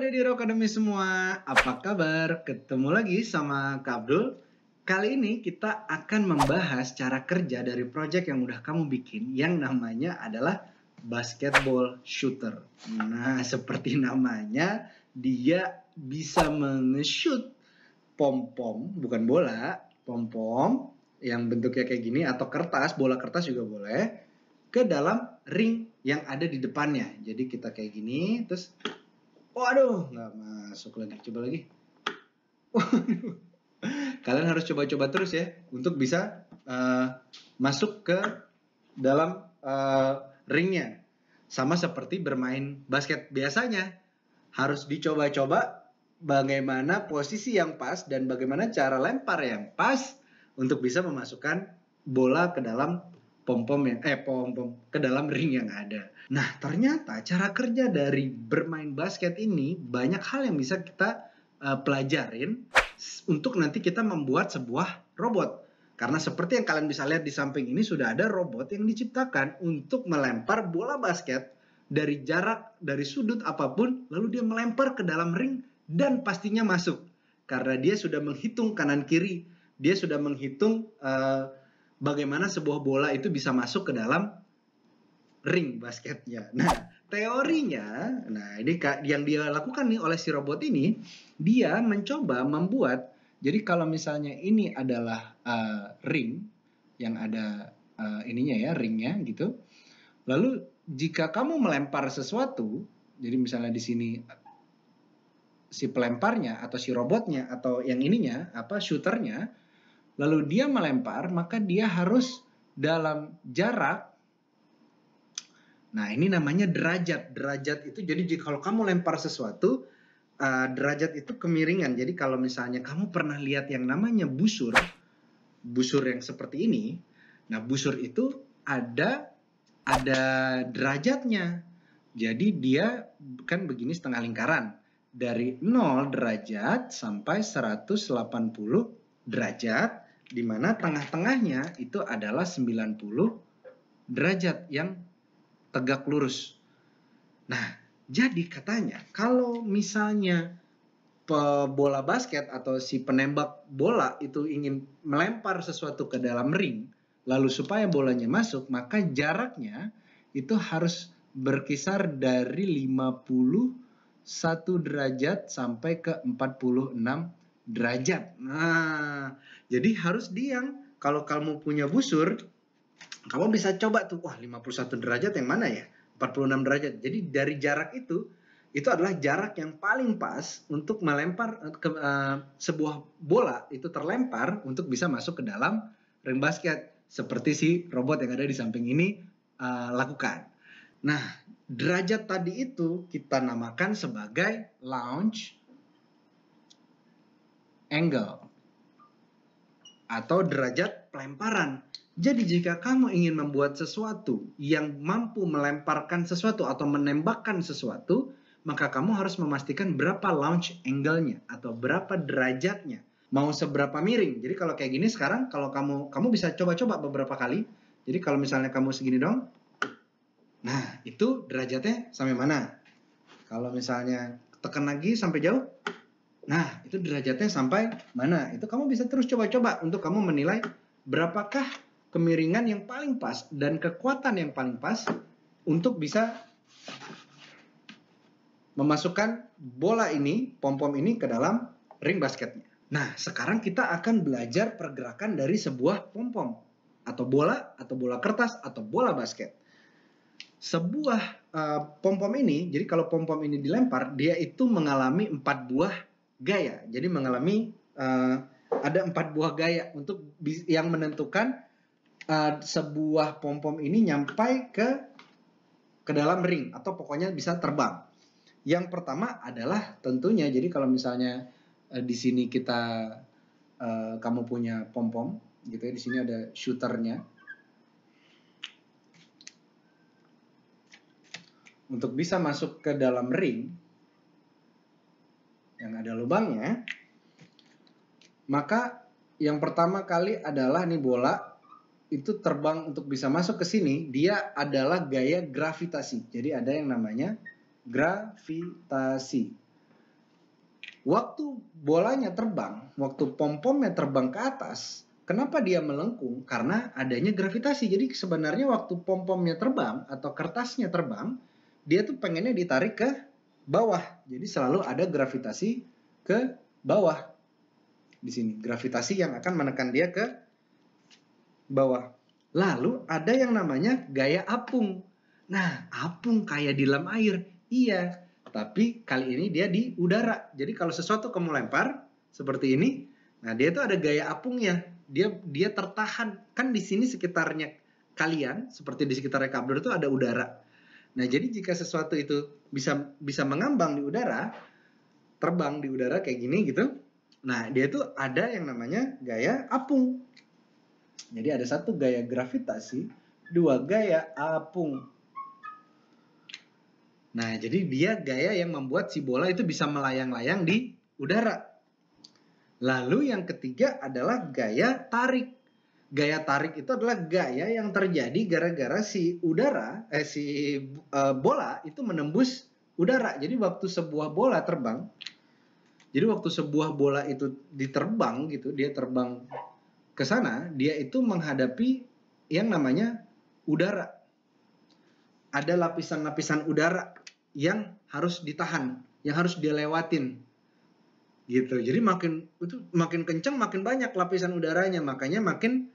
Deddy Academy semua, apa kabar? Ketemu lagi sama Kak Abdul. Kali ini kita akan membahas cara kerja dari project yang udah kamu bikin yang namanya adalah basketball shooter. Nah, seperti namanya, dia bisa nge-shoot pom-pom, bukan bola, pom-pom yang bentuknya kayak gini atau kertas, bola kertas juga boleh, ke dalam ring yang ada di depannya. Jadi kita kayak gini, terus waduh, nggak masuk lagi. Coba lagi. Kalian harus coba-coba terus ya untuk bisa masuk ke dalam ringnya. Sama seperti bermain basket biasanya. Harus dicoba-coba bagaimana posisi yang pas dan bagaimana cara lempar yang pas untuk bisa memasukkan bola ke dalam pom-pom ke dalam ring yang ada. Nah, ternyata cara kerja dari bermain basket ini banyak hal yang bisa kita pelajarin untuk nanti kita membuat sebuah robot. Karena seperti yang kalian bisa lihat di samping ini sudah ada robot yang diciptakan untuk melempar bola basket dari jarak, dari sudut apapun, lalu dia melempar ke dalam ring dan pastinya masuk. Karena dia sudah menghitung kanan kiri, dia sudah menghitung bagaimana sebuah bola itu bisa masuk ke dalam ring basketnya. Nah, teorinya, ini yang dia lakukan nih oleh si robot ini, dia mencoba membuat, jadi kalau misalnya ini adalah ring yang ada ininya ya, ringnya gitu. Lalu jika kamu melempar sesuatu, jadi misalnya di sini si pelemparnya atau si robotnya atau yang ininya shooternya, lalu dia melempar, maka dia harus dalam jarak. Nah, ini namanya derajat. Derajat itu jadi kalau kamu lempar sesuatu, derajat itu kemiringan. Jadi kalau misalnya kamu pernah lihat yang namanya busur yang seperti ini. Nah, busur itu ada derajatnya. Jadi dia kan begini setengah lingkaran. Dari 0 derajat sampai 180 derajat, di mana tengah-tengahnya itu adalah 90 derajat yang tegak lurus. Nah, jadi katanya kalau misalnya bola basket atau si penembak bola itu ingin melempar sesuatu ke dalam ring, lalu supaya bolanya masuk, maka jaraknya itu harus berkisar dari 51 derajat sampai ke 46 derajat. Nah, jadi harus kalau kamu punya busur, kamu bisa coba tuh, 51 derajat yang mana ya? 46 derajat. Jadi dari jarak itu adalah jarak yang paling pas untuk melempar sebuah bola itu terlempar untuk bisa masuk ke dalam ring basket. Seperti si robot yang ada di samping ini lakukan. Nah, derajat tadi itu kita namakan sebagai launch angle atau derajat pelemparan. Jadi jika kamu ingin membuat sesuatu yang mampu melemparkan sesuatu atau menembakkan sesuatu, maka kamu harus memastikan berapa launch angle-nya atau berapa derajatnya. Mau seberapa miring. Jadi kalau kayak gini sekarang, kalau kamu bisa coba-coba beberapa kali. Jadi kalau misalnya kamu segini dong, nah itu derajatnya sampai mana? Kalau misalnya tekan lagi sampai jauh, nah itu derajatnya sampai mana? Itu kamu bisa terus coba-coba untuk kamu menilai berapakah kemiringan yang paling pas dan kekuatan yang paling pas untuk bisa memasukkan bola ini, pom-pom ini ke dalam ring basketnya. Nah, sekarang kita akan belajar pergerakan dari sebuah pom-pom atau bola kertas atau bola basket. Sebuah pom-pom ini, jadi kalau pom-pom ini dilempar, dia itu mengalami 4 buah gaya. Jadi mengalami ada 4 buah gaya untuk yang menentukan sebuah pom-pom ini nyampai ke dalam ring atau pokoknya bisa terbang. Yang pertama adalah tentunya, jadi kalau misalnya di sini kamu punya pom-pom gitu ya, di sini ada shooternya. Untuk bisa masuk ke dalam ring yang ada lubangnya, maka yang pertama kali adalah nih bola itu terbang untuk bisa masuk ke sini, dia adalah gaya gravitasi. Jadi ada yang namanya gravitasi. waktu bolanya terbang, waktu pom-pomnya terbang ke atas, kenapa dia melengkung? Karena adanya gravitasi. Jadi sebenarnya waktu pom-pomnya terbang atau kertasnya terbang, dia tuh pengennya ditarik ke bawah. Jadi selalu ada gravitasi ke bawah. Di sini gravitasi yang akan menekan dia ke bawah. Lalu ada yang namanya gaya apung. Nah, apung kayak di dalam air. Iya, tapi kali ini dia di udara. Jadi kalau sesuatu kamu lempar seperti ini, nah dia tuh ada gaya apungnya. Dia tertahan. Kan di sini sekitarnya kalian, seperti di sekitarnya Kabdur itu ada udara. Nah, jadi jika sesuatu itu bisa mengambang di udara, terbang di udara kayak gini gitu. Nah, dia tuh ada yang namanya gaya apung. Jadi ada satu gaya gravitasi, dua gaya apung. Nah, jadi dia gaya yang membuat si bola itu bisa melayang-layang di udara. Lalu yang ketiga adalah gaya tarik. Gaya tarik itu adalah gaya yang terjadi gara-gara si bola itu menembus udara. Jadi waktu sebuah bola itu diterbang gitu, dia terbang ke sana, dia itu menghadapi yang namanya udara. Ada lapisan-lapisan udara yang harus ditahan, yang harus dia lewatin. Gitu. Jadi makin kencang, makin banyak lapisan udaranya, makanya makin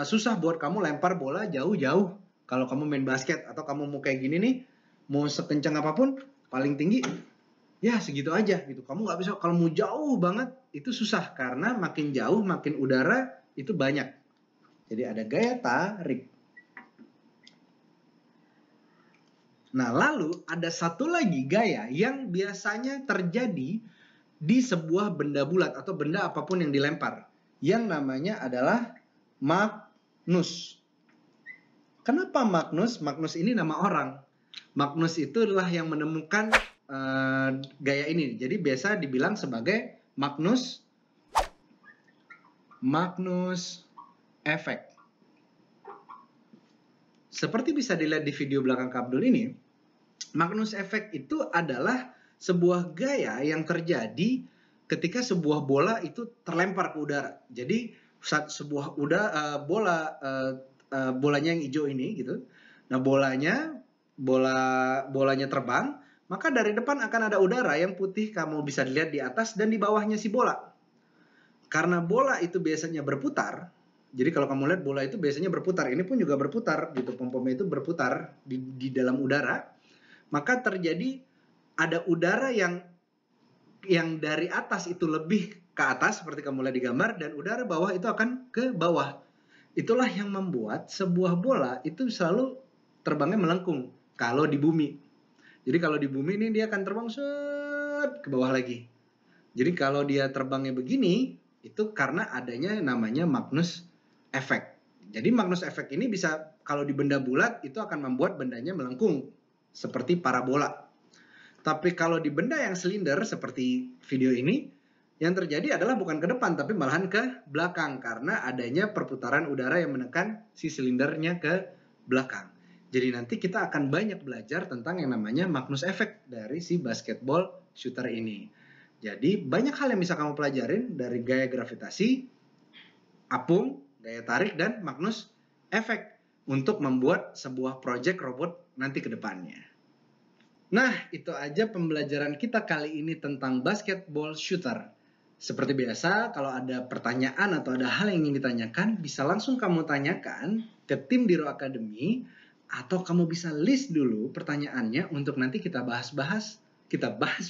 susah buat kamu lempar bola jauh-jauh. Kalau kamu main basket atau kamu mau kayak gini nih, mau sekencang apapun, paling tinggi ya segitu aja gitu. Kamu nggak bisa, kalau mau jauh banget itu susah karena makin jauh makin udara itu banyak. Jadi ada gaya tarik. Nah, lalu ada satu lagi gaya yang biasanya terjadi di sebuah benda bulat atau benda apapun yang dilempar. Yang namanya adalah Magnus. Kenapa Magnus? Magnus ini nama orang. Magnus itu adalah yang menemukan gaya ini. Jadi biasa dibilang sebagai Magnus effect. Seperti bisa dilihat di video belakang Kabdul ini, Magnus effect itu adalah sebuah gaya yang terjadi ketika sebuah bola itu terlempar ke udara. Jadi saat sebuah bolanya yang hijau ini gitu. Nah, bolanya terbang, maka dari depan akan ada udara yang putih, kamu bisa dilihat di atas dan di bawahnya si bola. Karena bola itu biasanya berputar, jadi kalau kamu lihat bola itu biasanya berputar, ini pun juga berputar gitu, pom-pomnya itu berputar di dalam udara, maka terjadi ada udara yang dari atas itu lebih ke atas seperti kamu lihat di gambar, dan udara bawah itu akan ke bawah. Itulah yang membuat sebuah bola itu selalu terbangnya melengkung kalau di bumi. Jadi kalau di bumi ini dia akan terbang ke bawah lagi. Jadi kalau dia terbangnya begini, itu karena adanya namanya Magnus effect. Jadi Magnus effect ini bisa, kalau di benda bulat itu akan membuat bendanya melengkung seperti parabola. Tapi kalau di benda yang silinder seperti video ini, yang terjadi adalah bukan ke depan tapi malahan ke belakang karena adanya perputaran udara yang menekan si silindernya ke belakang. Jadi nanti kita akan banyak belajar tentang yang namanya Magnus effect dari si basketball shooter ini. Jadi banyak hal yang bisa kamu pelajarin dari gaya gravitasi, apung, gaya tarik, dan Magnus effect untuk membuat sebuah project robot nanti ke depannya. Nah, itu aja pembelajaran kita kali ini tentang basketball shooter. Seperti biasa, kalau ada pertanyaan atau ada hal yang ingin ditanyakan, bisa langsung kamu tanyakan ke tim Diro Academy, atau kamu bisa list dulu pertanyaannya untuk nanti kita bahas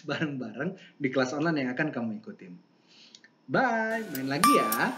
bareng-bareng di kelas online yang akan kamu ikutin. Bye, main lagi ya.